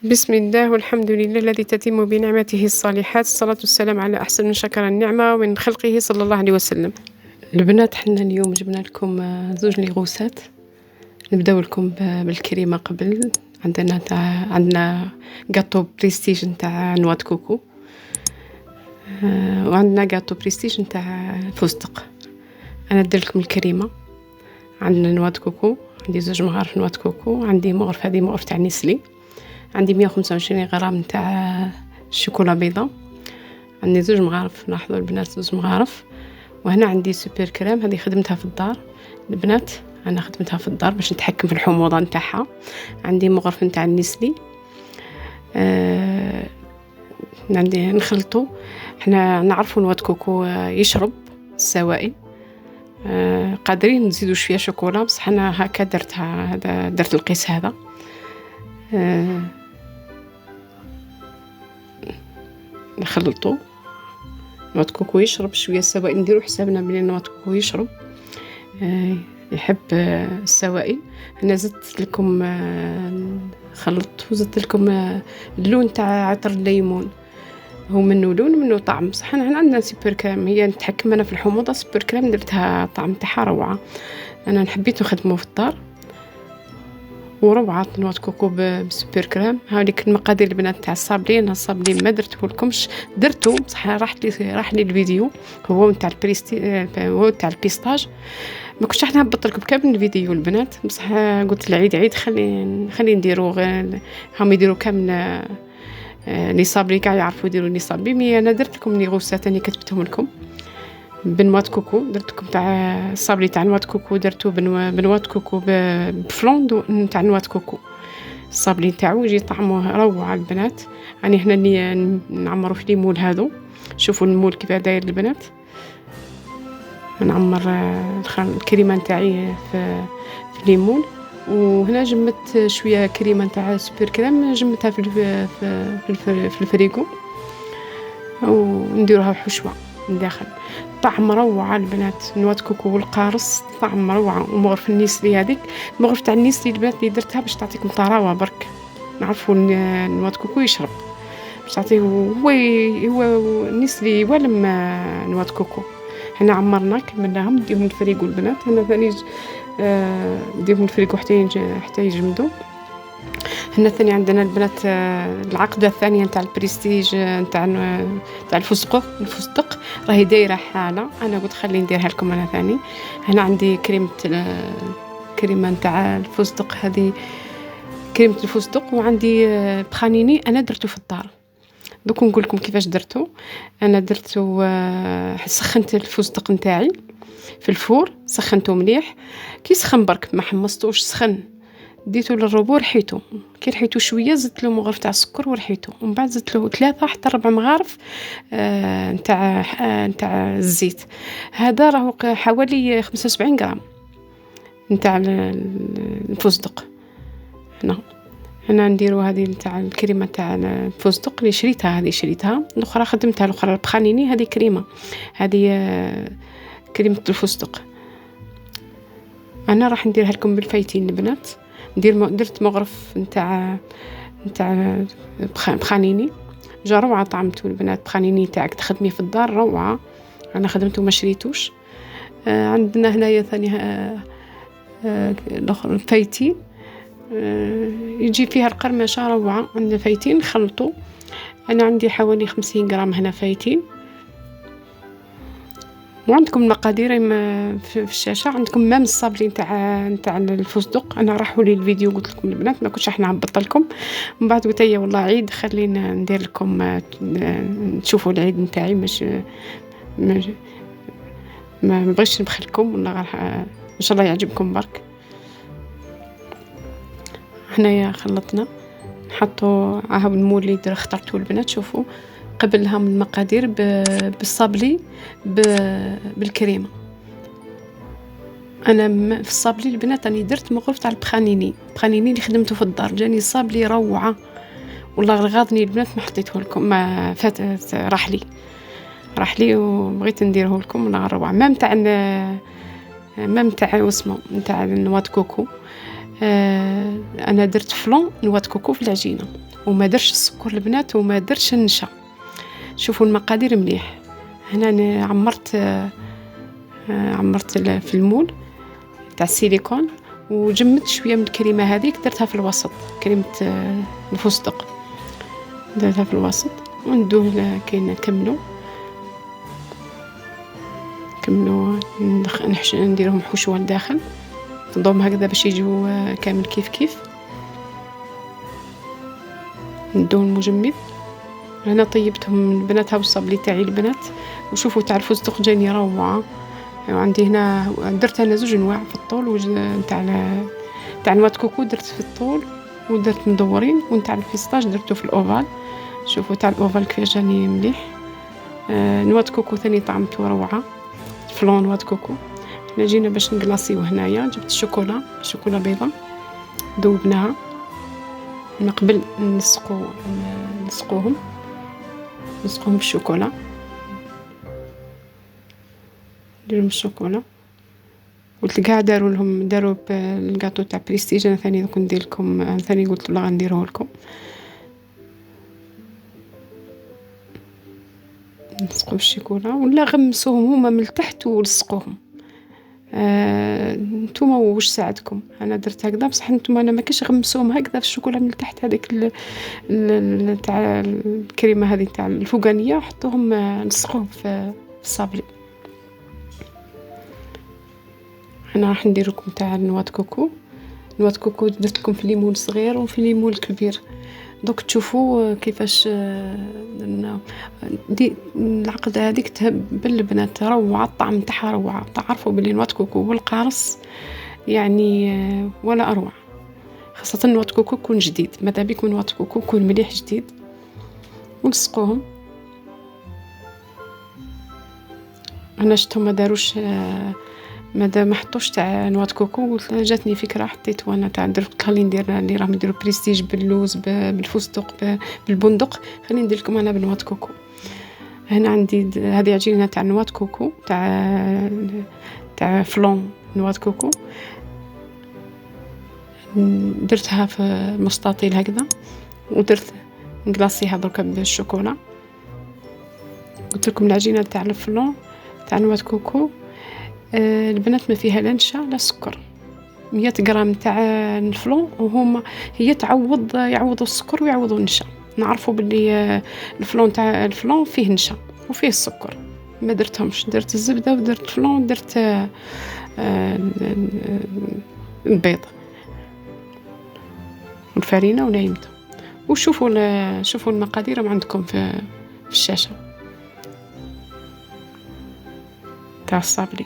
بسم الله والحمد لله الذي تتم بنعمته الصالحات، الصلاة والسلام على أحسن من شكر النعمة ومن خلقه صلى الله عليه وسلم. البنات حنا اليوم جبنا لكم زوج لغوسات. نبداو لكم بالكريمة قبل. عندنا جاتو بريستيج نتاع نواد كوكو، وعندنا جاتو بريستيج نتاع فستق. أنا ندير لكم الكريمة. عندنا نواد كوكو، عندي زوج مغارف نواد كوكو، عندي مغرف، هذه مغرف تاع نيسلي، عندي 125 غرام نتاع الشوكولا بيضاء، عندي زوج مغارف، لاحظوا البنات زوج مغارف. وهنا عندي سوبر كريم، هذه خدمتها في الدار البنات، انا خدمتها في الدار باش نتحكم في الحموضه نتاعها. عندي مغرف نتاع النيسلي. عندي نخلطو. احنا نعرفوا نواد كوكو يشرب السوائل، قادرين نزيدوا شويه شوكولا، بصح انا هكا درتها، هذا درت القيس هذا. نخلطو. نواد كوكو يشرب شويه السوائل، نديرو حسابنا بلي نواد كوكو يشرب، يحب السوائل. انا زدت لكم خلطت وزدت لكم اللون تاع عطر الليمون، هو منه لون ومنه طعم. بصح انا عندنا سوبر كريم، هي نتحكم انا في الحموضه. سوبر كريم درتها طعم تاعها روعه، انا حبيت نخدمه في الدار وروعه. نواد كوكو بسوبر كريم. هاوليك المقادير البنات تاع الصابلين. الصابلين ما درته لكمش، درته بصح راح لي الفيديو، هو نتاع هو تاع البيستاج. ما كنتش راح نهبط لكم كامل الفيديو البنات، بصح قلت العيد خلي نديرو غير هم يديروا كامل لي صابلي كاع يعرفوا يديروا لي صابلي. مي انا درت لكم لي غوسات اني كتبتهم لكم بنواد كوكو. درت لكم تاع الصابلي تاع نواد كوكو، درتو بنواد كوكو بفلوند تاع نواد كوكو. الصابلي تاعو يجي طعمه روعه البنات. راني هنا نعمرو في ليمول هذو، شوفوا المول كيف داير البنات. نعمر الكريمه نتاعي في ليمون. وهنا جمت شويه كريمه نتاع سوبر كريم، جمتها في الفريغو ونديروها حشوه من داخل. طعم روعه البنات. نواد كوكو والقارص طعم روعه. ومغرف النيسلي، هذيك المغرف تاع النيسلي البنات اللي درتها باش تعطيكم طراوه برك. نعرفوا نواد كوكو يشرب باش تعطيه، هو النيسلي يولم نواد كوكو. هنا عمرنا كملناهم، نديهم الفريغو البنات. هنا ثاني نديهم الفريغو حتى يجمدوا. هنا ثاني عندنا البنات العقده الثانيه نتاع البريستيج نتاع الفستق راهي دايره حاله. انا قلت خلي نديرها لكم انا ثاني. هنا عندي كريمه نتاع الفستق، هذه كريمه الفستق. وعندي بخانيني انا درته في الدار. دوك نقول لكم كيفاش درتو. انا درتو سخنت الفستق نتاعي في الفور، سخنته مليح. كي سخن برك ما حمصتوش، سخن ديتو للربو، رحيتو. كي رحيتو شويه زدت له مغرف تاع السكر ورحيتو، ومن بعد زدت له 3 حتى 4 مغارف نتاع الزيت. هذا راهو حوالي 75 غرام نتاع الفستق. هنا نديرو هذه نتاع الكريمه تاع الفستق اللي شريتها. هذه شريتها، الاخرى خدمتها، الاخرى البخانيني. هذه كريمه، هذه كريمه الفستق. انا راح نديرها لكم بالفايتين البنات. درت مغرف نتاع بخانيني، جا روعه طعمته البنات. بخانيني تاعك تخدميه في الدار روعه، انا خدمته ما شريتوش. عندنا هنايا ثاني الاخر الفايتين، يجي فيها القرمشه روعه. عندنا فايتين خلطوا. انا عندي حوالي 50 غرام هنا فايتين. وعندكم المقادير في الشاشه. عندكم مام الصابلي نتاع الفستق. انا راحوا لي الفيديو قلت لكم البنات ما كنتش راح نهبط لكم، من بعد قلت يا والله عيد خلينا ندير لكم تشوفوا العيد نتاعي. مش ما بغيتش نبخلكم، والله راح ان شاء الله يعجبكم برك. هنايا خلطنا، نحطوا هاو المول اللي اخترتوه البنات. شوفوا قبلها من المقادير بالصابلي بالكريمه. انا في الصابلي البنات راني درت مغرف تاع البخانيني اللي خدمته في الدار، جاني صابلي روعه والله. غاضني البنات ما حطيته لكم، ما فات راح لي وبغيت نديره لكم والله روعه. ما نتاع واسمه نتاع نواد كوكو. انا درت فلون نواه كوكو في العجينه، وما درتش السكر البنات، وما درتش النشا. شوفوا المقادير مليح. هنا أنا عمرت في المول تاع السيليكون، وجمدت شويه من الكريمه هذيك درتها في الوسط، كريمه الفستق درتها في الوسط، وندوه كي نكملوا نديرهم حشوه لداخل، نضم هكذا باش يجوا كامل كيف كيف. ندوه المجمد. هنا طيبتهم البنات، هاو الصابلي تاعي البنات، وشوفوا تاع الفستق جاني روعه. وعندي هنا درت انا زوج انواع في الطول، تاع نواه كوكو درت في الطول ودرت مدورين، ونتاع الفيستاج درته في الاوفال. شوفوا تاع الاوفال كيفاش جاني مليح. نواه كوكو ثاني طعمته روعه، فلون نواه كوكو. حنا جينا باش نكلاصيو هنايا، جبت الشوكولا بيضه ذوبناها من قبل نسقوهم بالشوكولا، نديرهم الشوكولا. قلت كاع داروا الكاطو تاع بريستيج، انا ثاني دوك ندير لكم، ثاني قلت لا غنديره لكم. نسقوا بالشوكولا ولا غمسوهم هما من التحت ولصقوهم. نتوما واش ساعدكم، انا درت هكذا بصح نتوما انا ما كاش غمسوهم هكذا في الشوكولا من التحت، هذيك تاع الكريمه هذه تاع الفوقانيه حطوهم، نسقوهم في الصابلي. انا راح ندير لكم تاع نواه كوكو درت لكم في ليمون صغير وفي ليمون كبير، دوك تشوفوا كيفاش دي العقده هذيك تهبل البنات، روعه الطعم تاعها روعه. تعرفوا بلي نواه كوكو والقارص يعني ولا اروع، خاصه نواه كوكو يكون جديد، ماذا بك نواه كوكو يكون مليح جديد. ونسقوهم. انا شفتهم ما داروش ما حطوش تاع نواه كوكو، جاتني فكره حطيت وانا تاع درت، خلي ندير اللي راهم يديروا بريستيج باللوز بالفستق بالبندق، خليني ندير لكم انا بنواه كوكو. هنا عندي هذه عجينه تاع نواه كوكو تاع فلون نواه كوكو، درتها في مستطيل هكذا، ودرت نكلاصيها درك بالشوكولا. قلت لكم العجينه تاع الفلون تاع نواه كوكو البنات ما فيها لا نشا لا سكر، 100 غرام تاع الفلون، هي يعوضوا السكر ويعوضوا النشا. نعرفوا باللي الفلون تاع الفلون فيه نشا وفيه السكر، ما درتهمش، درت الزبده ودرت فلون ودرت البيض والفرينه ونايمته. وشوفوا المقادير عندكم في الشاشه تاع الصابلي.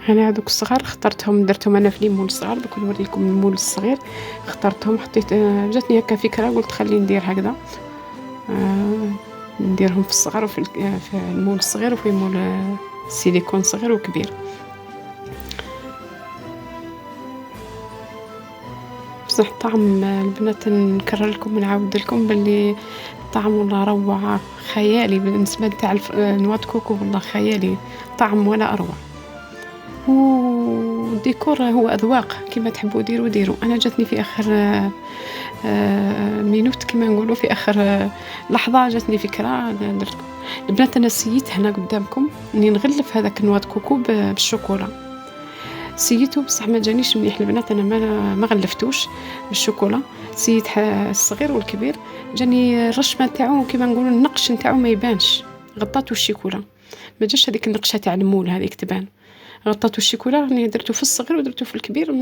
هنا هذوك الصغار اخترتهم، درتهم انا في ليمون صغار، دوك نوريكم المول الصغير. اخترتهم حطيت، جاتني هكا فكره قلت خلي ندير هكذا، نديرهم في الصغار وفي المول الصغير وفي مول السيليكون صغير وكبير. بصح طعم البنات نكرر لكم ونعاود لكم باللي طعم والله روعه خيالي، بالنسبه تاع نواه كوكو والله خيالي، طعم ولا اروع. والديكور هو أذواق، كما تحبوا ديروا. أنا جاتني في آخر مينوت كما نقولوا، في آخر لحظة جاتني فكرة درت. البنات أنا سييت هنا قدامكم اني نغلف هذاك نواه كوكو بالشوكولا، سييته بصح ما جانيش مليح البنات، أنا ما غلفتوش بالشوكولا. سييت الصغير والكبير، جاني الرشمة تاعو كما نقولوا النقش نتاعو ما يبانش، غطاتو الشيكولا، ما جاش هذيك النقشة تاع المول هذيك تبان. غطيته الشيكولا، راني درته في الصغير ودرته في الكبير،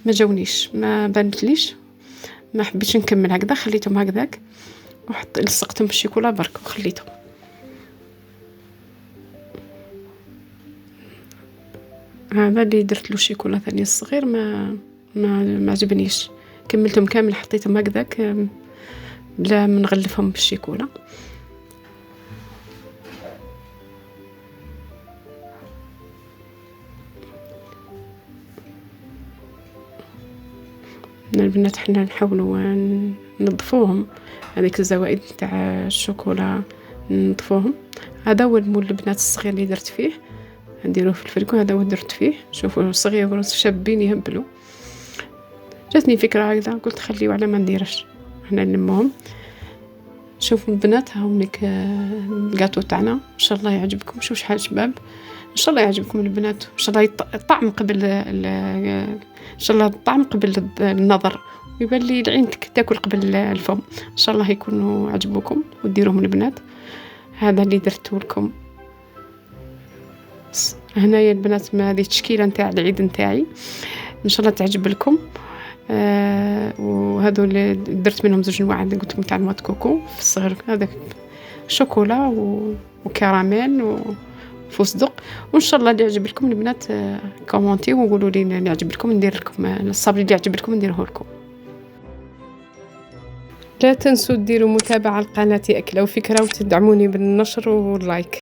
ما جاونيش، ما بانتليش، ما حبيتش نكمل هكذا، خليتهم هكذاك لصقتهم بالشيكولا برك وخليتهم. هذا اللي درت له الشيكولا ثاني الصغير ما عجبنيش، كملتهم كامل حطيتهم هكذاك بلا ما نغلفهم بالشيكولا. البنات حنا نحاولوا ننظفوهم، هذيك الزوائد تاع الشوكولا ننظفوهم. هذا هو المول البنات الصغير اللي درت فيه، نديروه في الفريكو. هذا هو درت فيه، شوفوا صغير شابين يهبلوا. جاتني فكرة هكذا، قلت خليه على ما نديرش حنا نلمهم. شوفوا البنات هاهم لك الكاطو تاعنا، ان شاء الله يعجبكم. شوف شحال شباب، ان شاء الله يعجبكم البنات. ان شاء الله الطعم قبل ان شاء الله الطعم قبل النظر، ويبان لي العين تاكل قبل الفم. ان شاء الله يكونوا عجبوكم وديروهم البنات. هذا اللي درته لكم هنايا البنات. ما هذه التشكيله نتاع العيد نتاعي، ان شاء الله تعجب لكم. وهذو اللي درت منهم زوج انواع اللي قلت لكم تاع نوات كوكو في الصغر، هذاك شوكولا وكراميل وفستق. وان شاء الله اللي يعجب لكم البنات كومونتي وقولوا لي اللي يعجب لكم، ندير لكم الصابلي اللي يعجب لكم نديره لكم. لا تنسوا ديروا متابعة لقناتي أكلة وفكرة، وتدعموني بالنشر واللايك.